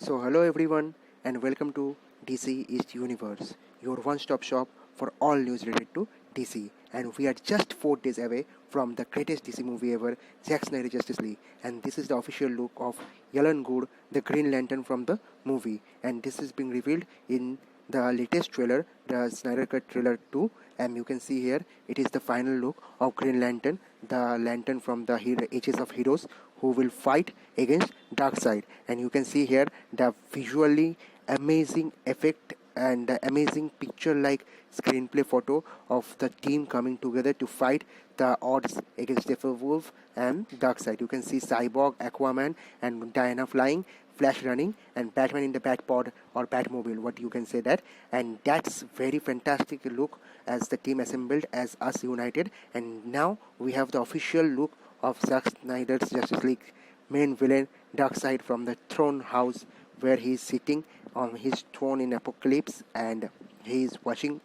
So, hello everyone, and welcome to DC East Universe, your one stop shop for all news related to DC. And we are just 4 days away from the greatest DC movie ever, Zack Snyder Justice League. And this is the official look of Yalan Good, the Green Lantern from the movie. And this is being revealed in the latest trailer, the Snyder Cut trailer 2. And you can see here, it is the final look of Green Lantern, the lantern from the Ages of Heroes who will fight against Darkseid. And you can see here the visually amazing effect and the amazing picture like screenplay photo of the team coming together to fight the odds against Steppenwolf and Darkseid. You can see Cyborg, Aquaman and Diana flying, Flash running, and Batman in the Batpod or Batmobile, what you can say that. And that's very fantastic look as the team assembled as us united. And now we have the official look of Zack Snyder's Justice League main villain Darkseid from the throne house, where he is sitting on his throne in Apocalypse and he is watching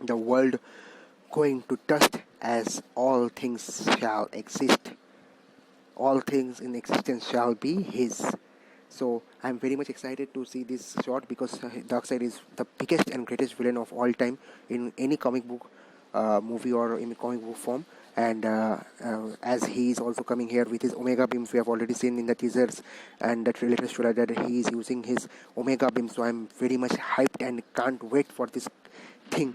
the world going to dust as all things shall exist. All things in existence shall be his. So I'm very much excited to see this shot because Darkseid is the biggest and greatest villain of all time in any comic book movie or in comic book form. And as he is also coming here with his Omega beams, we have already seen in the teasers and the latest trailer that he is using his Omega beam. So I'm very much hyped and can't wait for this thing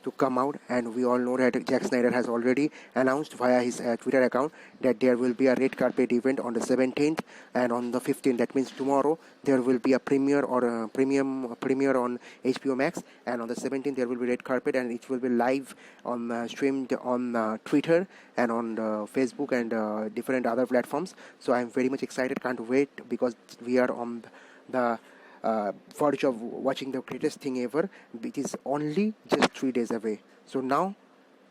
to come out. And we all know that Zack Snyder has already announced via his Twitter account that there will be a red carpet event on the 17th and on the 15th. That means tomorrow there will be a premiere or a premiere on HBO Max, and on the 17th there will be red carpet and it will be live on streamed on Twitter and on Facebook and different other platforms. So I'm very much excited, can't wait, because we are on the verge of watching the greatest thing ever. It is only just 3 days away. So now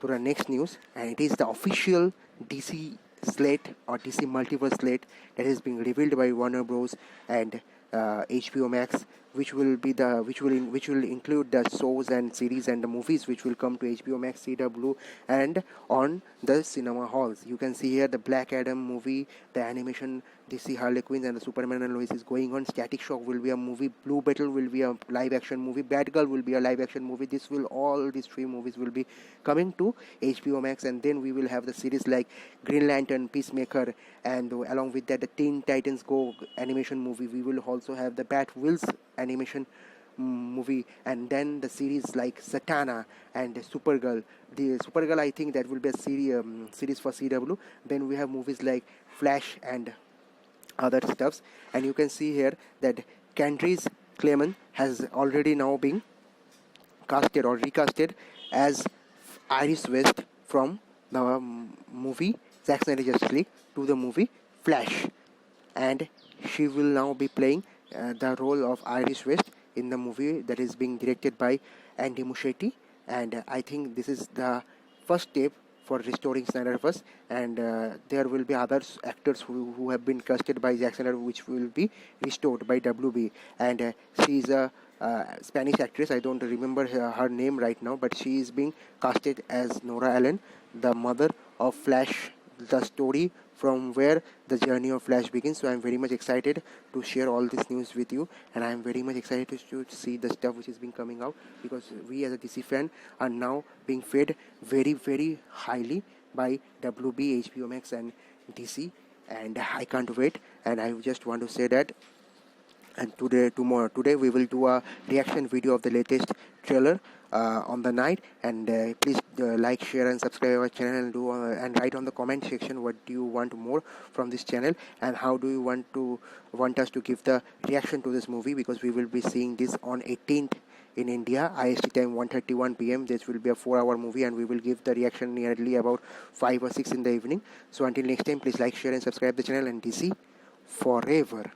to the next news, and it is the official DC slate or DC multiverse slate that is being revealed by Warner Bros. And HBO Max, which will include the shows and series and the movies which will come to HBO Max, CW, and on the cinema halls. You can see here the Black Adam movie, the animation DC Harley Quinn and the Superman and Lois is going on. Static Shock will be a movie. Blue Beetle will be a live action movie. Batgirl will be a live action movie. All these three movies will be coming to HBO Max, and then we will have the series like Green Lantern, Peacemaker, and along with that the Teen Titans Go animation movie. We will also have the Bat Wheels animation movie, and then the series like Satana and Supergirl. The Supergirl, I think that will be a series for CW. Then we have movies like Flash and other stuffs. And you can see here that Candice Clement has already now been casted or recasted as Iris West from the movie Zack Snyder Justice League to the movie Flash, and she will now be playing the role of Iris West in the movie that is being directed by Andy Muschietti. And I think this is the first step for restoring Snyderverse, and there will be other actors who have been casted by Zack Snyder, which will be restored by WB. And she is a Spanish actress. I don't remember her name right now, but she is being casted as Nora Allen, the mother of Flash, the story from where the journey of Flash begins. So I'm very much excited to share all this news with you, and I'm very much excited to see the stuff which is being coming out, because we as a DC fan are now being fed very, very highly by WB, HBO Max and DC, and I can't wait. And I just want to say that, and today we will do a reaction video of the latest trailer on the night. And please like, share and subscribe our channel, and and write on the comment section what do you want more from this channel, and how do you want us to give the reaction to this movie, because we will be seeing this on 18th in India, IST time 1:31 p.m. This will be a 4-hour movie, and we will give the reaction nearly about 5 or 6 in the evening. So until next time, please like, share and subscribe the channel, and DC forever.